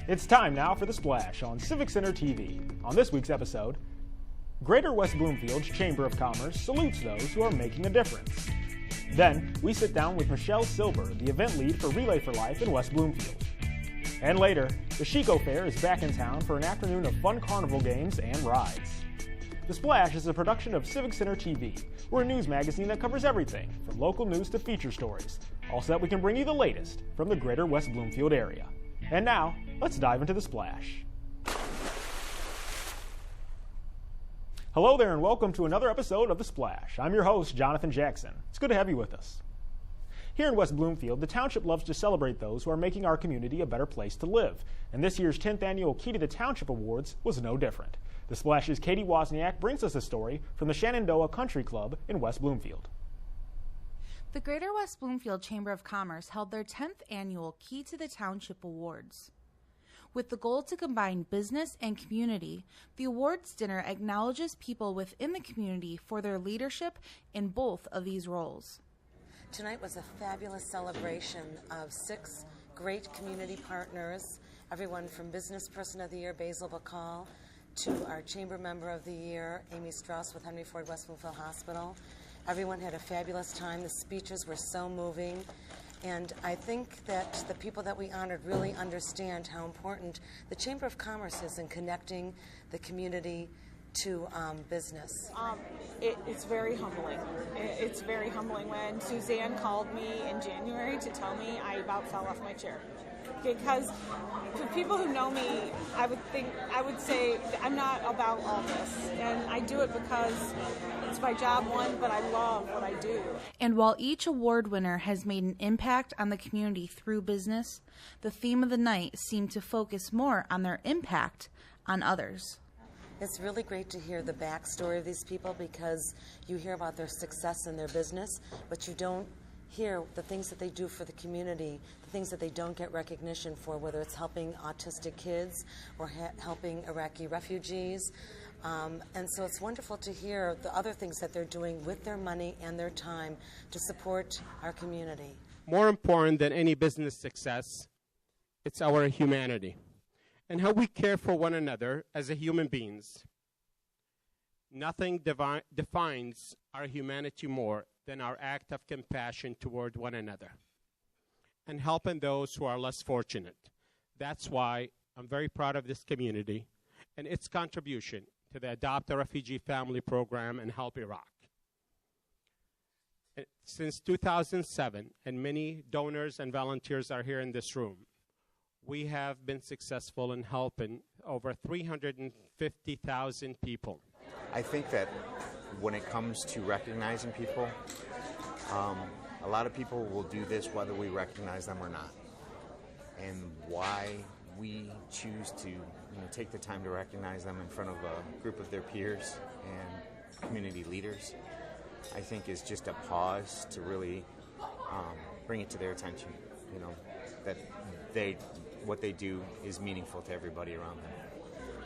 It's time now for The Splash on Civic Center TV. On this week's episode, Greater West Bloomfield's Chamber of Commerce salutes those who are making a difference. Then, we sit down with Michelle Silber, the event lead for Relay for Life in West Bloomfield. And later, the Chico Fair is back in town for an afternoon of fun carnival games and rides. The Splash is a production of Civic Center TV. We're a news magazine that covers everything, from local news to feature stories, all so that we can bring you the latest from the Greater West Bloomfield area. And now, let's dive into The Splash. Hello there and welcome to another episode of The Splash. I'm your host, Jonathan Jackson. It's good to have you with us. Here in West Bloomfield, the township loves to celebrate those who are making our community a better place to live. And this year's 10th annual Key to the Township Awards was no different. The Splash's Katie Wozniak brings us a story from the Shenandoah Country Club in West Bloomfield. The Greater West Bloomfield Chamber of Commerce held their 10th annual Key to the Township Awards. With the goal to combine business and community, the awards dinner acknowledges people within the community for their leadership in both of these roles. Tonight was a fabulous celebration of 6 great community partners, everyone from Business Person of the Year, Basil Bacall, to our Chamber Member of the Year, Amy Strauss with Henry Ford West Bloomfield Hospital. Everyone had a fabulous time. The speeches were so moving. And I think that the people that we honored really understand how important the Chamber of Commerce is in connecting the community to business. It's very humbling. It's very humbling. When Suzanne called me in January to tell me, I about fell off my chair. Because for people who know me, I would say I'm not about all this. And I do it because it's my job, one, but I love what I do. And while each award winner has made an impact on the community through business, the theme of the night seemed to focus more on their impact on others. It's really great to hear the backstory of these people because you hear about their success in their business, but you don't hear the things that they do for the community, the things that they don't get recognition for, whether it's helping autistic kids or helping Iraqi refugees. And so it's wonderful to hear the other things that they're doing with their money and their time to support our community. More important than any business success, it's our humanity and how we care for one another as human beings. Nothing defines our humanity more than our act of compassion toward one another and helping those who are less fortunate. That's why I'm very proud of this community and its contribution to the Adopt a Refugee Family Program and Help Iraq. Since 2007, and many donors and volunteers are here in this room, we have been successful in helping over 350,000 people. I think that when it comes to recognizing people, a lot of people will do this whether we recognize them or not. And why we choose to take the time to recognize them in front of a group of their peers and community leaders, I think is just a pause to really bring it to their attention, that what they do is meaningful to everybody around them.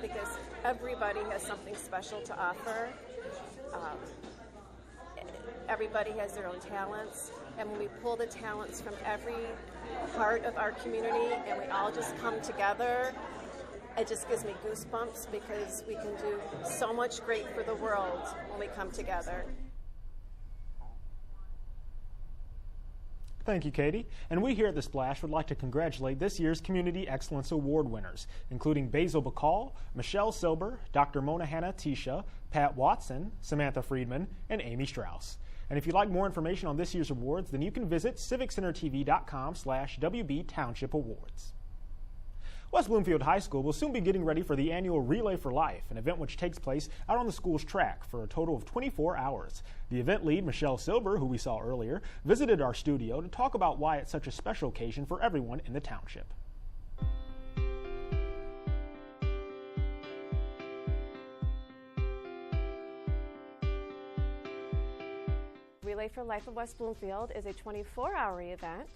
Because everybody has something special to offer. Everybody has their own talents, and when we pull the talents from every part of our community and we all just come together, it just gives me goosebumps because we can do so much great for the world when we come together. Thank you, Katie. And we here at The Splash would like to congratulate this year's Community Excellence Award winners, including Basil Bacall, Michelle Silber, Dr. Mona Hanna Tisha, Pat Watson, Samantha Friedman, and Amy Strauss. And if you'd like more information on this year's awards, then you can visit civiccentertv.com/WB Township Awards. West Bloomfield High School will soon be getting ready for the annual Relay for Life, an event which takes place out on the school's track for a total of 24 hours. The event lead, Michelle Silber, who we saw earlier, visited our studio to talk about why it's such a special occasion for everyone in the township. Relay for Life of West Bloomfield is a 24-hour event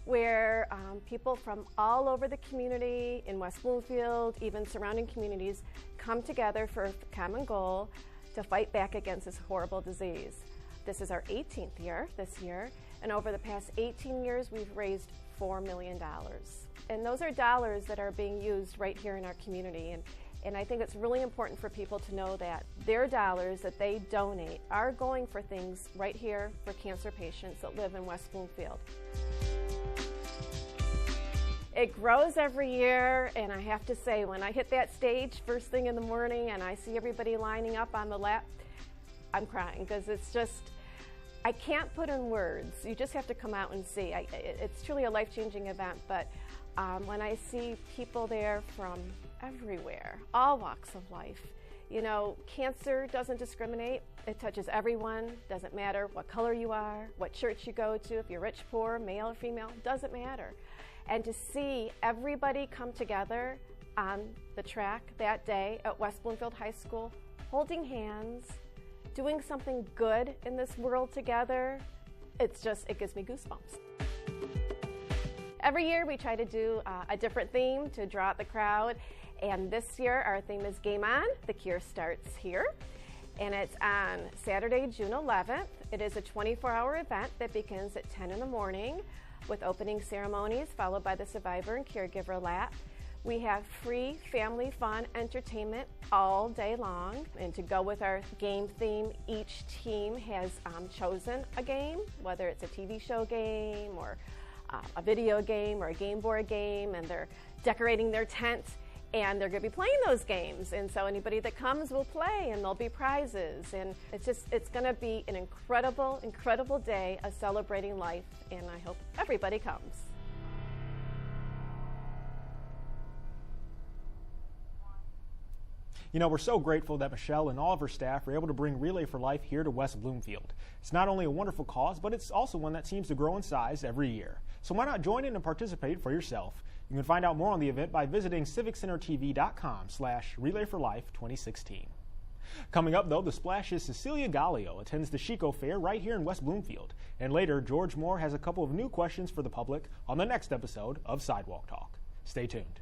where people from all over the community in West Bloomfield, even surrounding communities, come together for a common goal to fight back against this horrible disease. This is our 18th year this year, and over the past 18 years we've raised $4 million. And those are dollars that are being used right here in our community. And I think it's really important for people to know that their dollars that they donate are going for things right here for cancer patients that live in West Bloomfield. It grows every year, and I have to say, when I hit that stage first thing in the morning and I see everybody lining up on the lap, I'm crying, because it's just, I can't put in words. You just have to come out and see. It's truly a life-changing event, but when I see people there from everywhere, all walks of life, you know, cancer doesn't discriminate. It touches everyone. Doesn't matter what color you are, what church you go to, if you're rich, poor, male or female, doesn't matter. And to see everybody come together on the track that day at West Bloomfield High School, holding hands, doing something good in this world together, it gives me goosebumps. Every year we try to do a different theme to draw out the crowd, and this year our theme is Game On, The Cure Starts Here, and it's on Saturday, June 11th. It is a 24-hour event that begins at 10 in the morning with opening ceremonies followed by the survivor and caregiver lap. We have free family fun entertainment all day long, and to go with our game theme, each team has chosen a game, whether it's a TV show game or a video game or a game board game, and they're decorating their tent and they're going to be playing those games, and so anybody that comes will play and there'll be prizes, and it's going to be an incredible day of celebrating life, and I hope everybody comes. You know, we're so grateful that Michelle and all of her staff are able to bring Relay for Life here to West Bloomfield. It's not only a wonderful cause, but it's also one that seems to grow in size every year. So why not join in and participate for yourself? You can find out more on the event by visiting civiccentertv.com/RelayForLife2016. Coming up, though, the Splash's Cecilia Gallio attends the Chico Fair right here in West Bloomfield. And later, George Moore has a couple of new questions for the public on the next episode of Sidewalk Talk. Stay tuned.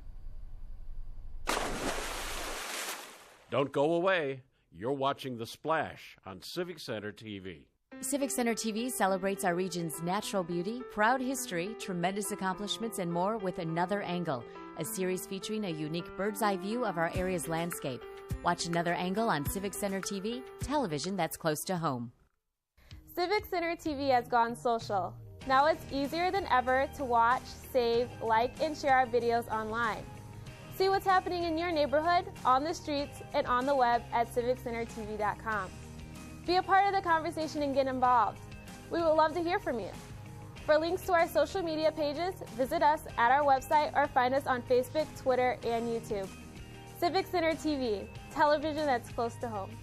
Don't go away. You're watching The Splash on Civic Center TV. Civic Center TV celebrates our region's natural beauty, proud history, tremendous accomplishments, and more with Another Angle, a series featuring a unique bird's-eye view of our area's landscape. Watch Another Angle on Civic Center TV, television that's close to home. Civic Center TV has gone social. Now it's easier than ever to watch, save, like, and share our videos online. See what's happening in your neighborhood, on the streets, and on the web at civiccentertv.com. Be a part of the conversation and get involved. We would love to hear from you. For links to our social media pages, visit us at our website or find us on Facebook, Twitter, and YouTube. Civic Center TV, television that's close to home.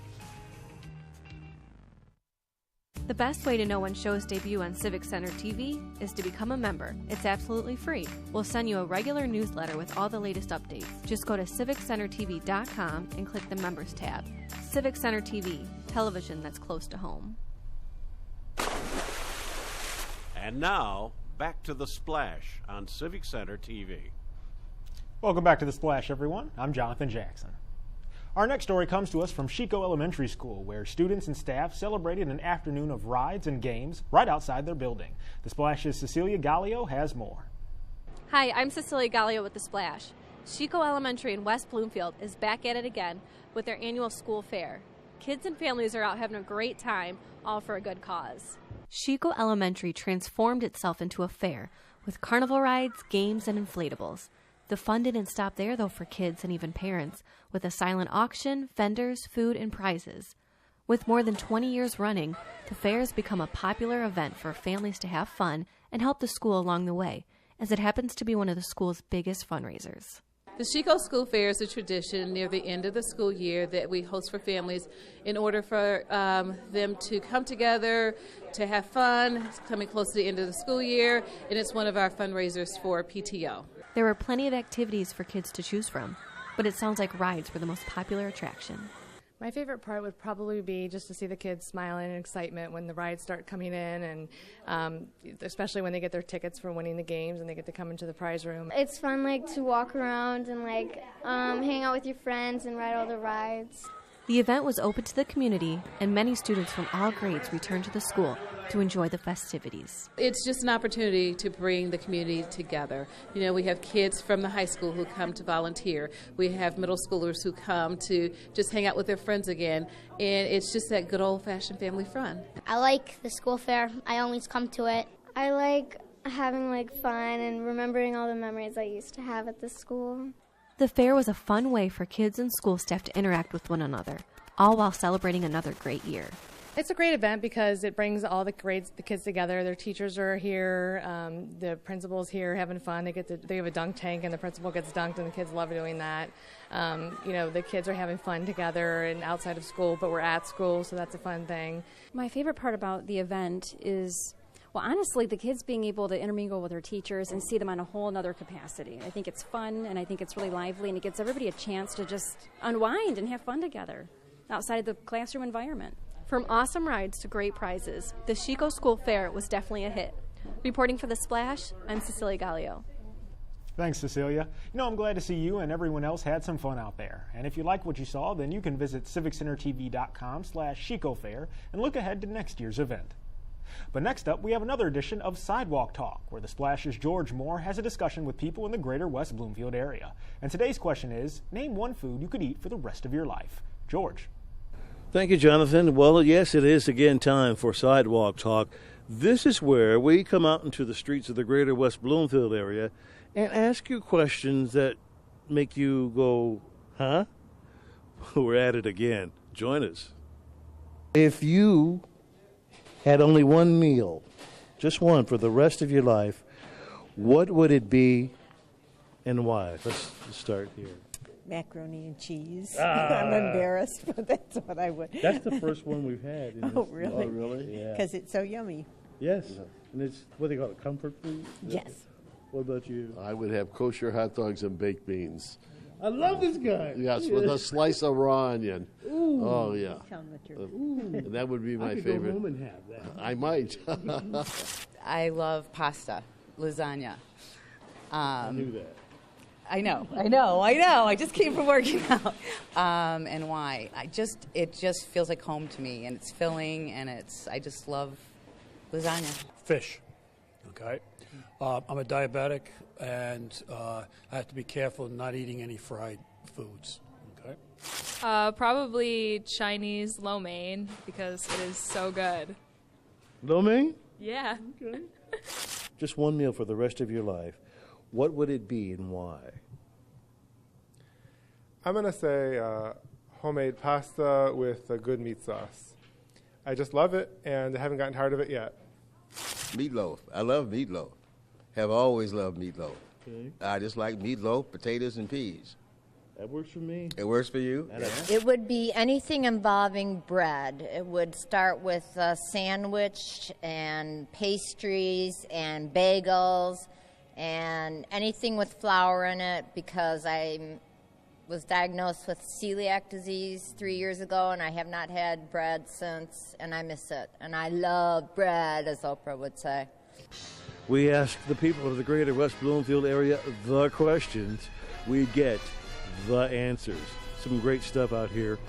The best way to know when shows debut on Civic Center TV is to become a member. It's absolutely free. We'll send you a regular newsletter with all the latest updates. Just go to civiccentertv.com and click the Members tab. Civic Center TV, television that's close to home. And now, back to The Splash on Civic Center TV. Welcome back to The Splash, everyone. I'm Jonathan Jackson. Our next story comes to us from Chico Elementary School, where students and staff celebrated an afternoon of rides and games right outside their building. The Splash's Cecilia Gallio has more. Hi, I'm Cecilia Gallio with The Splash. Chico Elementary in West Bloomfield is back at it again with their annual school fair. Kids and families are out having a great time, all for a good cause. Chico Elementary transformed itself into a fair with carnival rides, games, and inflatables. The fun didn't stop there, though, for kids and even parents, with a silent auction, vendors, food, and prizes. With more than 20 years running, the fair has become a popular event for families to have fun and help the school along the way, as it happens to be one of the school's biggest fundraisers. The Chico School Fair is a tradition near the end of the school year that we host for families in order for them to come together, to have fun, coming close to the end of the school year, and it's one of our fundraisers for PTO. There were plenty of activities for kids to choose from, but it sounds like rides were the most popular attraction. My favorite part would probably be just to see the kids smiling in excitement when the rides start coming in, and especially when they get their tickets for winning the games and they get to come into the prize room. It's fun, to walk around and hang out with your friends and ride all the rides. The event was open to the community, and many students from all grades returned to the school to enjoy the festivities. It's just an opportunity to bring the community together. You know, we have kids from the high school who come to volunteer. We have middle schoolers who come to just hang out with their friends again, and it's just that good old-fashioned family fun. I like the school fair. I always come to it. I like having fun and remembering all the memories I used to have at the school. The fair was a fun way for kids and school staff to interact with one another, all while celebrating another great year. It's a great event because it brings all the kids together. Their teachers are here, the principal's here having fun. They have a dunk tank, and the principal gets dunked, and the kids love doing that. The kids are having fun together and outside of school, but we're at school, so that's a fun thing. My favorite part about the event is, well, honestly, the kids being able to intermingle with their teachers and see them on a whole other capacity. I think it's fun, and I think it's really lively, and it gives everybody a chance to just unwind and have fun together outside of the classroom environment. From awesome rides to great prizes, the Chico School Fair was definitely a hit. Reporting for The Splash, I'm Cecilia Gallio. Thanks, Cecilia. I'm glad to see you and everyone else had some fun out there. And if you like what you saw, then you can visit civiccentertv.com/Chico Fair and look ahead to next year's event. But next up, we have another edition of Sidewalk Talk, where the Splash's George Moore has a discussion with people in the greater West Bloomfield area. And today's question is, name one food you could eat for the rest of your life. George. Thank you, Jonathan. Well, yes, it is again time for Sidewalk Talk. This is where we come out into the streets of the greater West Bloomfield area and ask you questions that make you go, huh? We're at it again. Join us. If you had only one meal, just one for the rest of your life, what would it be and why? Let's start here. Macaroni and cheese. I'm embarrassed, but that's what I would. That's the first one we've had. Oh, really? Oh, really? Yeah. Because it's so yummy. Yes. And it's, what do they call it, comfort food? Yes. What about you? I would have kosher hot dogs and baked beans. I love this guy. Yes, with a slice of raw onion. Ooh. Oh, yeah. And that would be my I could favorite. Go home and have that. I might. I love pasta, lasagna. I knew that. I know. I just came from working out. And why? It just feels like home to me, and it's filling, and I just love lasagna. Fish, okay? I'm a diabetic, and I have to be careful not eating any fried foods, okay? Probably Chinese lo mein, because it is so good. Lo mein? Yeah. Okay. Just one meal for the rest of your life. What would it be and why? I'm going to say homemade pasta with a good meat sauce. I just love it, and I haven't gotten tired of it yet. Meatloaf. I love meatloaf. Have always loved meatloaf. Okay. I just like meatloaf, potatoes, and peas. That works for me. It works for you? Yeah. It would be anything involving bread. It would start with a sandwich and pastries and bagels and anything with flour in it, because I was diagnosed with celiac disease 3 years ago, and I have not had bread since, and I miss it. And I love bread, as Oprah would say. We ask the people of the greater West Bloomfield area the questions. We get the answers. Some great stuff out here.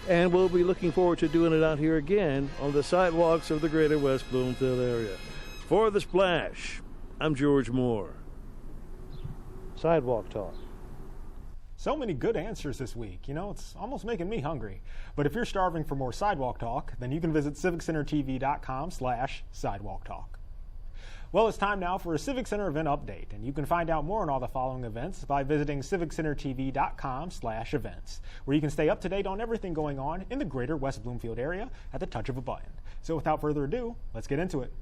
And we'll be looking forward to doing it out here again on the sidewalks of the greater West Bloomfield area. For The Splash, I'm George Moore. Sidewalk Talk. So many good answers this week. It's almost making me hungry. But if you're starving for more Sidewalk Talk, then you can visit civiccentertv.com/Sidewalk Talk. Well, it's time now for a Civic Center event update, and you can find out more on all the following events by visiting civiccentertv.com/events, where you can stay up to date on everything going on in the greater West Bloomfield area at the touch of a button. So without further ado, let's get into it.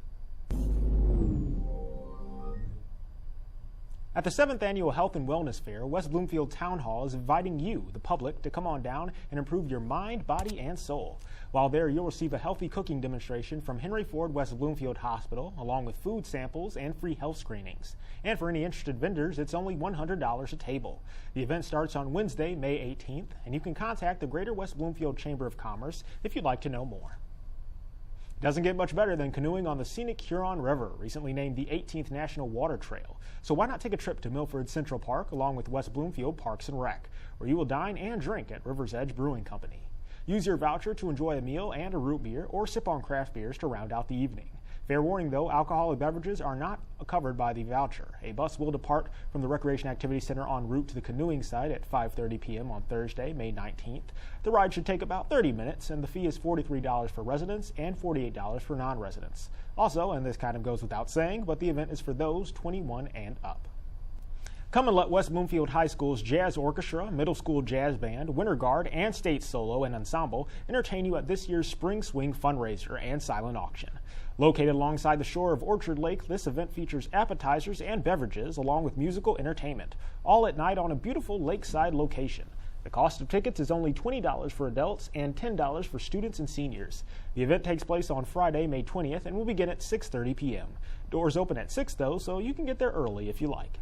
At the 7th Annual Health and Wellness Fair, West Bloomfield Town Hall is inviting you, the public, to come on down and improve your mind, body, and soul. While there, you'll receive a healthy cooking demonstration from Henry Ford West Bloomfield Hospital, along with food samples and free health screenings. And for any interested vendors, it's only $100 a table. The event starts on Wednesday, May 18th, and you can contact the Greater West Bloomfield Chamber of Commerce if you'd like to know more. It doesn't get much better than canoeing on the scenic Huron River, recently named the 18th National Water Trail. So why not take a trip to Milford Central Park along with West Bloomfield Parks and Rec, where you will dine and drink at River's Edge Brewing Company. Use your voucher to enjoy a meal and a root beer or sip on craft beers to round out the evening. Fair warning though, alcoholic beverages are not covered by the voucher. A bus will depart from the Recreation Activity Center en route to the canoeing site at 5:30 p.m. on Thursday, May 19th. The ride should take about 30 minutes, and the fee is $43 for residents and $48 for non-residents. Also, and this kind of goes without saying, but the event is for those 21 and up. Come and let West Bloomfield High School's Jazz Orchestra, Middle School Jazz Band, Winter Guard, and State Solo and Ensemble entertain you at this year's Spring Swing fundraiser and silent auction. Located alongside the shore of Orchard Lake, this event features appetizers and beverages along with musical entertainment, all at night on a beautiful lakeside location. The cost of tickets is only $20 for adults and $10 for students and seniors. The event takes place on Friday, May 20th, and will begin at 6:30 p.m. Doors open at 6 though, so you can get there early if you like.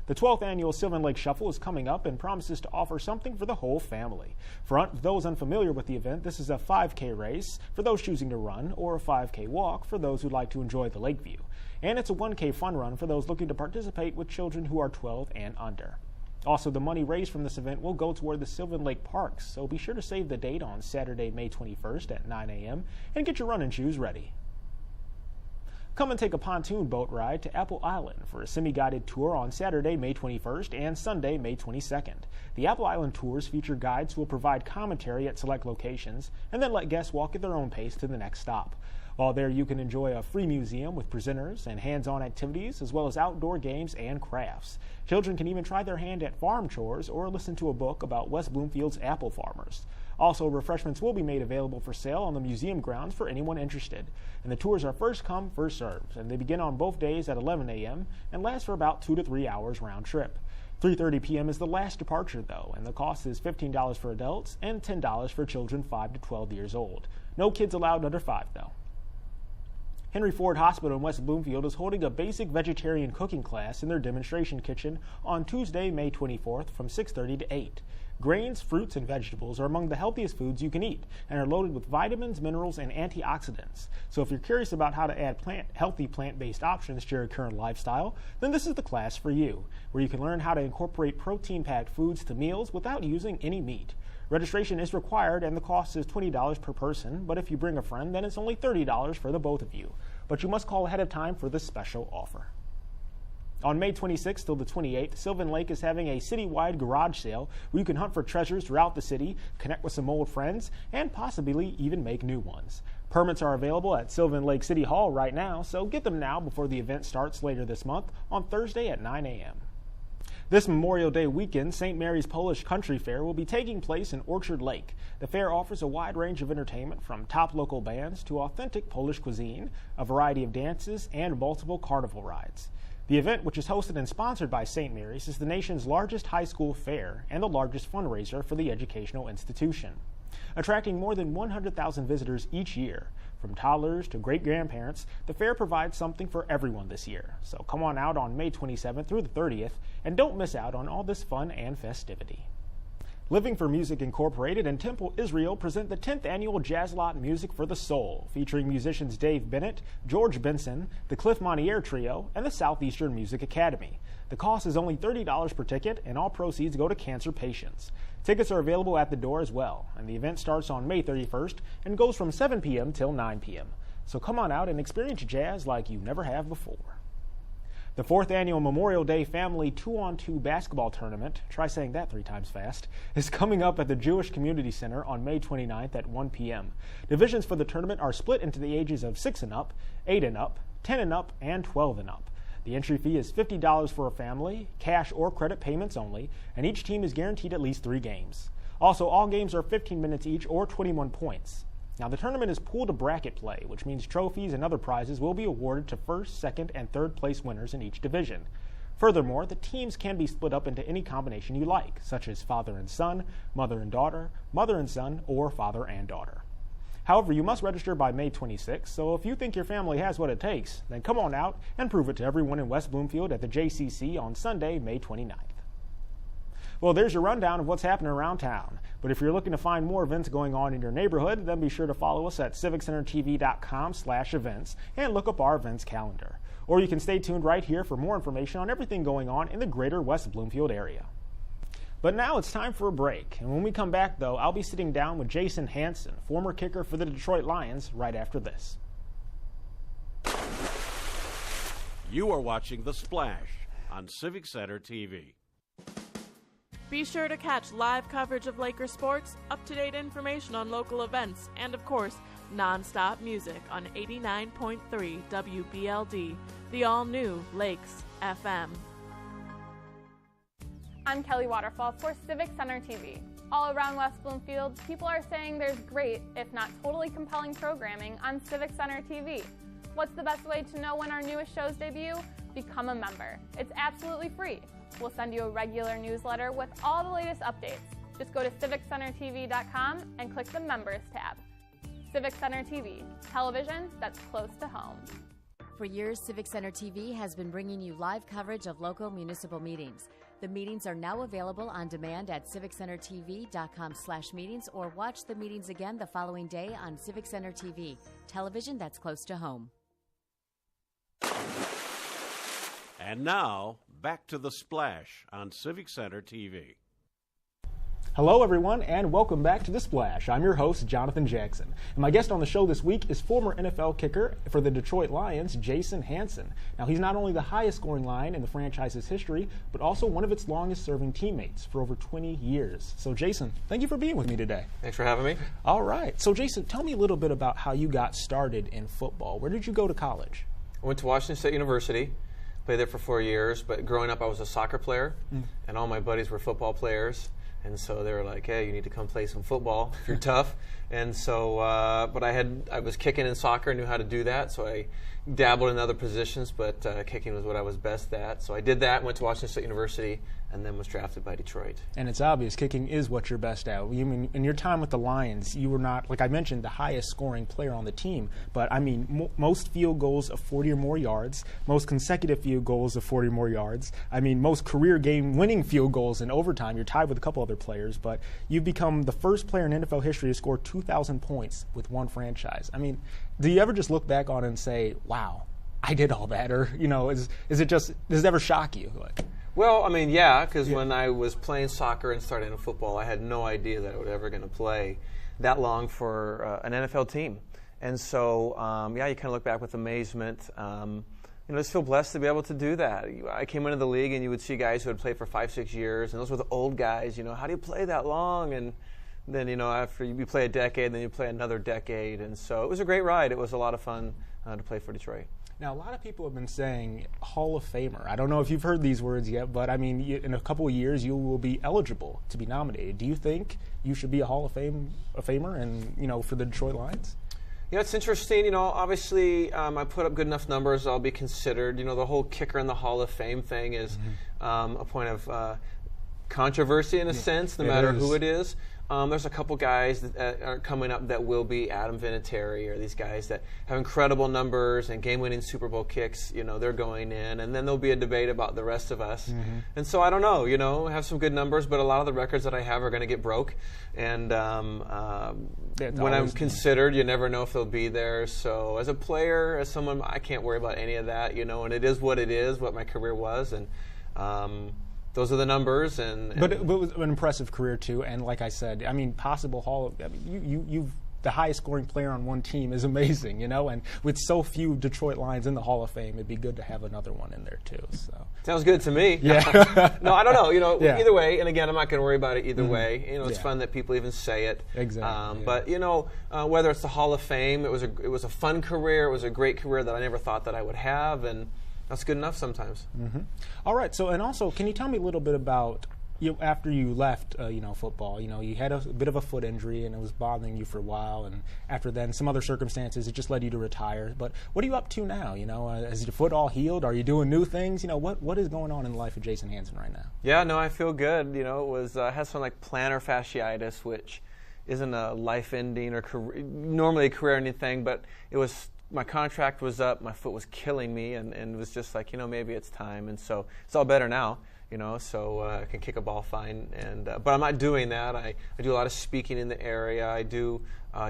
The 12th annual Sylvan Lake Shuffle is coming up and promises to offer something for the whole family. For those unfamiliar with the event, this is a 5K race for those choosing to run, or a 5K walk for those who'd like to enjoy the lake view. And it's a 1K fun run for those looking to participate with children who are 12 and under. Also, the money raised from this event will go toward the Sylvan Lake Parks, so be sure to save the date on Saturday, May 21st at 9 a.m. and get your running shoes ready. Come and take a pontoon boat ride to Apple Island for a semi-guided tour on Saturday, May 21st and Sunday, May 22nd. The Apple Island tours feature guides who will provide commentary at select locations and then let guests walk at their own pace to the next stop. While there, you can enjoy a free museum with presenters and hands-on activities, as well as outdoor games and crafts. Children can even try their hand at farm chores or listen to a book about West Bloomfield's apple farmers. Also, refreshments will be made available for sale on the museum grounds for anyone interested. And the tours are first come, first served, and they begin on both days at 11 a.m. and last for about 2 to 3 hours round trip. 3:30 p.m. is the last departure, though, and the cost is $15 for adults and $10 for children 5 to 12 years old. No kids allowed under 5, though. Henry Ford Hospital in West Bloomfield is holding a basic vegetarian cooking class in their demonstration kitchen on Tuesday, May 24th from 6:30 to 8. Grains, fruits, and vegetables are among the healthiest foods you can eat and are loaded with vitamins, minerals, and antioxidants. So if you're curious about how to add healthy plant-based options to your current lifestyle, then this is the class for you, where you can learn how to incorporate protein-packed foods to meals without using any meat. Registration is required and the cost is $20 per person, but if you bring a friend, then it's only $30 for the both of you. But you must call ahead of time for this special offer. On May 26th till the 28th, Sylvan Lake is having a citywide garage sale where you can hunt for treasures throughout the city, connect with some old friends, and possibly even make new ones. Permits are available at Sylvan Lake City Hall right now, so get them now before the event starts later this month on Thursday at 9 a.m. This Memorial Day weekend, St. Mary's Polish Country Fair will be taking place in Orchard Lake. The fair offers a wide range of entertainment from top local bands to authentic Polish cuisine, a variety of dances, and multiple carnival rides. The event, which is hosted and sponsored by St. Mary's, is the nation's largest high school fair and the largest fundraiser for the educational institution. Attracting more than 100,000 visitors each year, from toddlers to great-grandparents, the fair provides something for everyone this year. So come on out on May 27th through the 30th and don't miss out on all this fun and festivity. Living for Music Incorporated and Temple Israel present the 10th annual Jazzlot Music for the Soul, featuring musicians Dave Bennett, George Benson, the Cliff Montier Trio, and the Southeastern Music Academy. The cost is only $30 per ticket, and all proceeds go to cancer patients. Tickets are available at the door as well, and the event starts on May 31st and goes from 7 p.m. till 9 p.m. So come on out and experience jazz like you never have before. The 4th annual Memorial Day Family 2-on-2 basketball tournament, try saying that 3 times fast, is coming up at the Jewish Community Center on May 29th at 1 p.m. Divisions for the tournament are split into the ages of 6 and up, 8 and up, 10 and up, and 12 and up. The entry fee is $50 for a family, cash or credit payments only, and each team is guaranteed at least 3 games. Also, all games are 15 minutes each or 21 points. Now, the tournament is pooled bracket play, which means trophies and other prizes will be awarded to first, second, and third place winners in each division. Furthermore, the teams can be split up into any combination you like, such as father and son, mother and daughter, mother and son, or father and daughter. However, you must register by May 26th, so if you think your family has what it takes, then come on out and prove it to everyone in West Bloomfield at the JCC on Sunday, May 29th. Well, there's your rundown of what's happening around town. But if you're looking to find more events going on in your neighborhood, then be sure to follow us at civiccentertv.com/events and look up our events calendar. Or you can stay tuned right here for more information on everything going on in the greater West Bloomfield area. But now it's time for a break. And when we come back, though, I'll be sitting down with Jason Hanson, former kicker for the Detroit Lions, right after this. You are watching The Splash on Civic Center TV. Be sure to catch live coverage of Laker sports, up-to-date information on local events, and of course, non-stop music on 89.3 WBLD, the all-new Lakes FM. I'm Kelly Waterfall for Civic Center TV. All around West Bloomfield, people are saying there's great, if not totally compelling programming on Civic Center TV. What's the best way to know when our newest shows debut? Become a member. It's absolutely free. We'll send you a regular newsletter with all the latest updates. Just go to civiccentertv.com and click the Members tab. Civic Center TV, television that's close to home. For years, Civic Center TV has been bringing you live coverage of local municipal meetings. The meetings are now available on demand at civiccentertv.com/meetings, or watch the meetings again the following day on Civic Center TV, television that's close to home. And now, back to The Splash on Civic Center TV. Hello, everyone, and welcome back to The Splash. I'm your host, Jonathan Jackson. And my guest on the show this week is former NFL kicker for the Detroit Lions, Jason Hanson. Now, he's not only the highest scoring Lion in the franchise's history, but also one of its longest serving teammates for over 20 years. So, Jason, thank you for being with me today. Thanks for having me. All right. So, Jason, tell me a little bit about how you got started in football. Where did you go to college? I went to Washington State University. Played there for 4 years, but growing up I was a soccer player, and all my buddies were football players. And so they were like, hey, you need to come play some football if you're tough. And so, but I was kicking in soccer, knew how to do that, so I dabbled in other positions, but kicking was what I was best at. So I did that, went to Washington State University, and then was drafted by Detroit. And it's obvious, kicking is what you're best at. You mean, in your time with the Lions, you were not, like I mentioned, the highest scoring player on the team, but I mean, most field goals of 40 or more yards, most consecutive field goals of 40 or more yards. I mean, most career game winning field goals in overtime. You're tied with a couple other players, but you've become the first player in NFL history to score 2,000 points with one franchise. I mean, do you ever just look back on it and say, wow, I did all that? Or, you know, is it just, does it ever shock you? Well, I mean, yeah, because when I was playing soccer and starting in football, I had no idea that I was ever going to play that long for an NFL team. And so, yeah, you kind of look back with amazement. You know, I just feel blessed to be able to do that. I came into the league, and you would see guys who had played for 5-6 years, and those were the old guys. You know, how do you play that long? And then, you know, after you play a decade, then you play another decade. And so it was a great ride. It was a lot of fun to play for Detroit. Now, a lot of people have been saying Hall of Famer. I don't know if you've heard these words yet, but I mean, in a couple of years, you will be eligible to be nominated. Do you think you should be a Hall of Famer, and you know, for the Detroit Lions? Yeah, it's interesting. You know, obviously, I put up good enough numbers, I'll be considered. You know, the whole kicker in the Hall of Fame thing is a point of controversy in a sense, no matter who it is. There's a couple guys that are coming up that will be Adam Vinatieri, or these guys that have incredible numbers and game-winning Super Bowl kicks. You know, they're going in, and then there'll be a debate about the rest of us. And so I don't know. You know, I have some good numbers, but a lot of the records that I have are going to get broke. And when I'm considered, you never know if they'll be there. So as a player, as someone, I can't worry about any of that. You know, and it is what it is, what my career was, and. Those are the numbers, but it was an impressive career too. And like I said, I mean, possible Hall of. I mean, you've the highest scoring player on one team is amazing, you know. And with so few Detroit Lions in the Hall of Fame, it'd be good to have another one in there too. So sounds good to me. Yeah. No, I don't know. You know, either way. And again, I'm not going to worry about it either way. You know, it's fun that people even say it. Exactly. But you know, whether it's the Hall of Fame, it was a fun career. It was a great career that I never thought that I would have, and. That's good enough sometimes. All right. So, and also, can you tell me a little bit about after you left, you know, football? You know, you had a bit of a foot injury, and it was bothering you for a while. And after then, some other circumstances, it just led you to retire. But what are you up to now? You know, is your foot all healed? Are you doing new things? You know, what is going on in the life of Jason Hanson right now? Yeah. No, I feel good. You know, it was has some like plantar fasciitis, which isn't a life-ending or normally a career-ending thing, but it was. My contract was up, my foot was killing me, and it was just like, you know, maybe it's time. And so it's all better now, you know, so I can kick a ball fine. And but I'm not doing that. I do a lot of speaking in the area. I do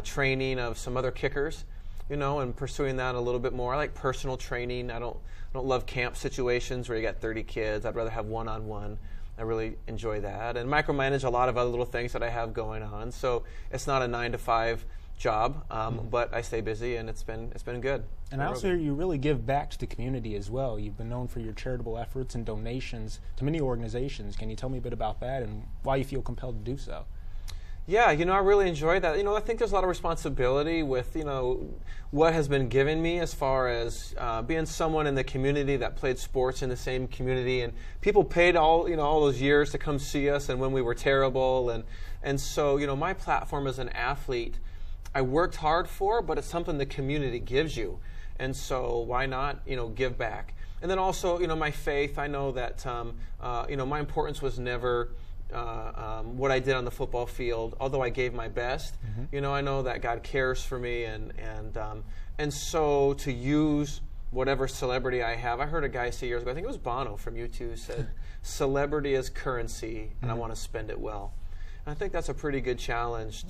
training of some other kickers, you know, and pursuing that a little bit more. I like personal training. I don't love camp situations where you got 30 kids. I'd rather have one-on-one. I really enjoy that, and micromanage a lot of other little things that I have going on. So it's not a 9-to-5 job, but I stay busy, and it's been good. And I also hear you really give back to the community as well. You've been known for your charitable efforts and donations to many organizations. Can you tell me a bit about that and why you feel compelled to do so? Yeah, I really enjoy that. I think there's a lot of responsibility with, what has been given me as far as being someone in the community that played sports in the same community, and people paid all those years to come see us, and when we were terrible, and so, my platform as an athlete, I worked hard for, but it's something the community gives you, and so why not, give back? And then also, my faith, I know that, my importance was never what I did on the football field, although I gave my best. I know that God cares for me, and so to use whatever celebrity I have. I heard a guy say years ago, I think it was Bono from U2, said, "Celebrity is currency, and I want to spend it well." And I think that's a pretty good challenge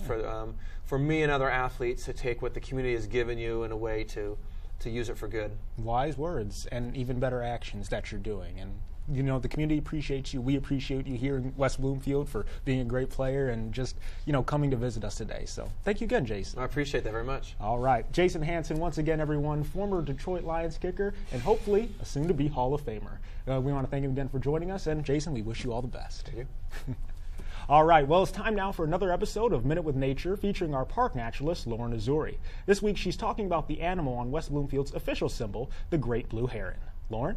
for me and other athletes to take what the community has given you in a way to use it for good. Wise words and even better actions that you're doing. And the community appreciates you. We appreciate you here in West Bloomfield for being a great player and just, coming to visit us today. So thank you again, Jason. I appreciate that very much. All right. Jason Hanson, once again, everyone, former Detroit Lions kicker and hopefully a soon-to-be Hall of Famer. We want to thank him again for joining us. And, Jason, we wish you all the best. Thank you. All right, well, it's time now for another episode of Minute with Nature featuring our park naturalist, Lauren Azuri. This week, she's talking about the animal on West Bloomfield's official symbol, the great blue heron. Lauren?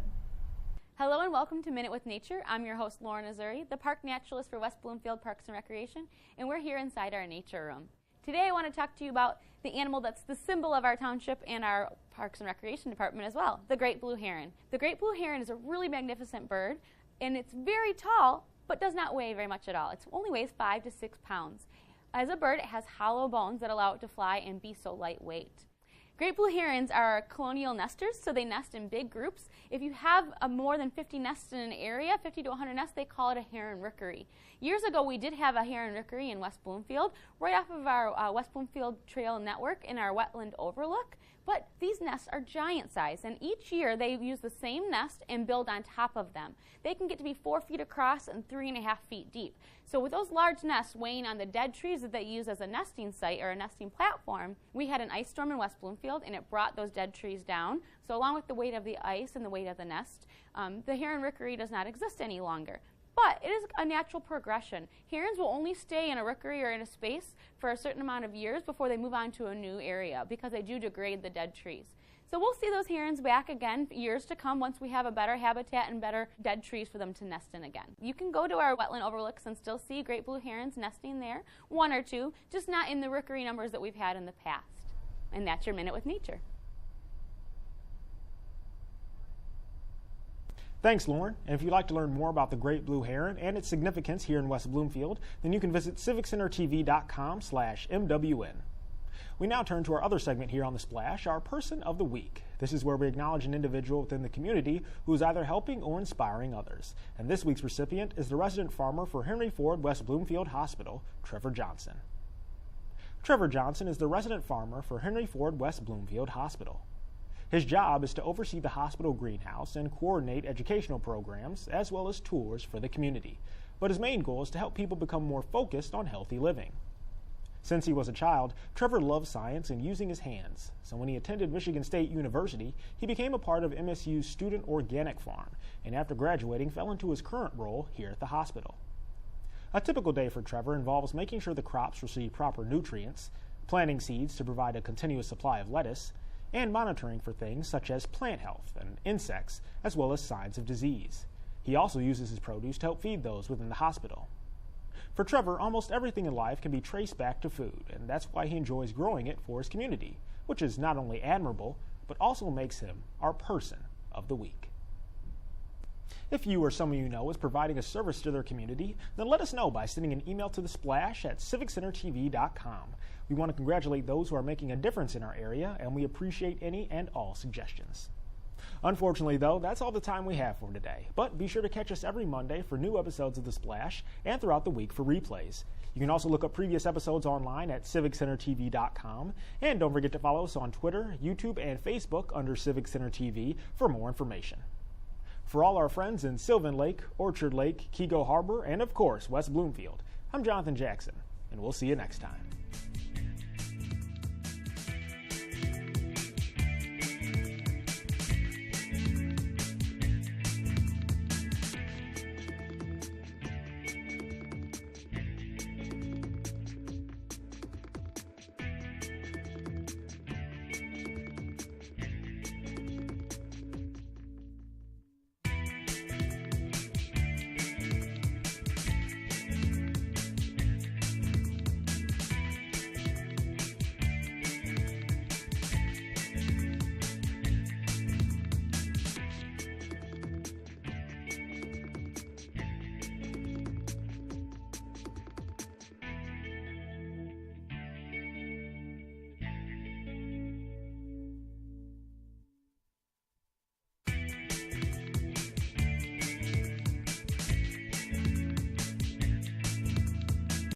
Hello and welcome to Minute with Nature. I'm your host, Lauren Azuri, the park naturalist for West Bloomfield Parks and Recreation, and we're here inside our nature room. Today I want to talk to you about the animal that's the symbol of our township and our Parks and Recreation department as well, the great blue heron. The great blue heron is a really magnificent bird, and it's very tall, but does not weigh very much at all. It only weighs 5 to 6 pounds. As a bird, it has hollow bones that allow it to fly and be so lightweight. Great blue herons are colonial nesters, so they nest in big groups. If you have more than 50 nests in an area, 50 to 100 nests, they call it a heron rookery. Years ago, we did have a heron rookery in West Bloomfield, right off of our West Bloomfield Trail network in our wetland overlook. But these nests are giant size, and each year they use the same nest and build on top of them. They can get to be 4 feet across and 3.5 feet deep. So with those large nests weighing on the dead trees that they use as a nesting site or a nesting platform, we had an ice storm in West Bloomfield, and it brought those dead trees down. So along with the weight of the ice and the weight of the nest, the heron rookery does not exist any longer. But it is a natural progression. Herons will only stay in a rookery or in a space for a certain amount of years before they move on to a new area because they do degrade the dead trees. So we'll see those herons back again years to come once we have a better habitat and better dead trees for them to nest in again. You can go to our wetland overlooks and still see great blue herons nesting there, 1 or 2, just not in the rookery numbers that we've had in the past. And that's your Minute with Nature. Thanks, Lauren. And if you'd like to learn more about the great blue heron and its significance here in West Bloomfield, then you can visit civiccentertv.com/MWN. We now turn to our other segment here on The Splash, our Person of the Week. This is where we acknowledge an individual within the community who is either helping or inspiring others. And this week's recipient is the resident farmer for Henry Ford West Bloomfield Hospital, Trevor Johnson. Trevor Johnson is the resident farmer for Henry Ford West Bloomfield Hospital. His job is to oversee the hospital greenhouse and coordinate educational programs as well as tours for the community. But his main goal is to help people become more focused on healthy living. Since he was a child, Trevor loved science and using his hands. So when he attended Michigan State University, he became a part of MSU's Student Organic Farm, and after graduating fell into his current role here at the hospital. A typical day for Trevor involves making sure the crops receive proper nutrients, planting seeds to provide a continuous supply of lettuce, and monitoring for things such as plant health and insects, as well as signs of disease. He also uses his produce to help feed those within the hospital. For Trevor, almost everything in life can be traced back to food, and that's why he enjoys growing it for his community, which is not only admirable, but also makes him our Person of the Week. If you or someone you know is providing a service to their community, then let us know by sending an email to thesplash@civiccentertv.com. We want to congratulate those who are making a difference in our area, and we appreciate any and all suggestions. Unfortunately, though, that's all the time we have for today. But be sure to catch us every Monday for new episodes of The Splash and throughout the week for replays. You can also look up previous episodes online at civiccentertv.com. And don't forget to follow us on Twitter, YouTube, and Facebook under Civic Center TV for more information. For all our friends in Sylvan Lake, Orchard Lake, Chico Harbor, and of course, West Bloomfield, I'm Jonathan Jackson, and we'll see you next time.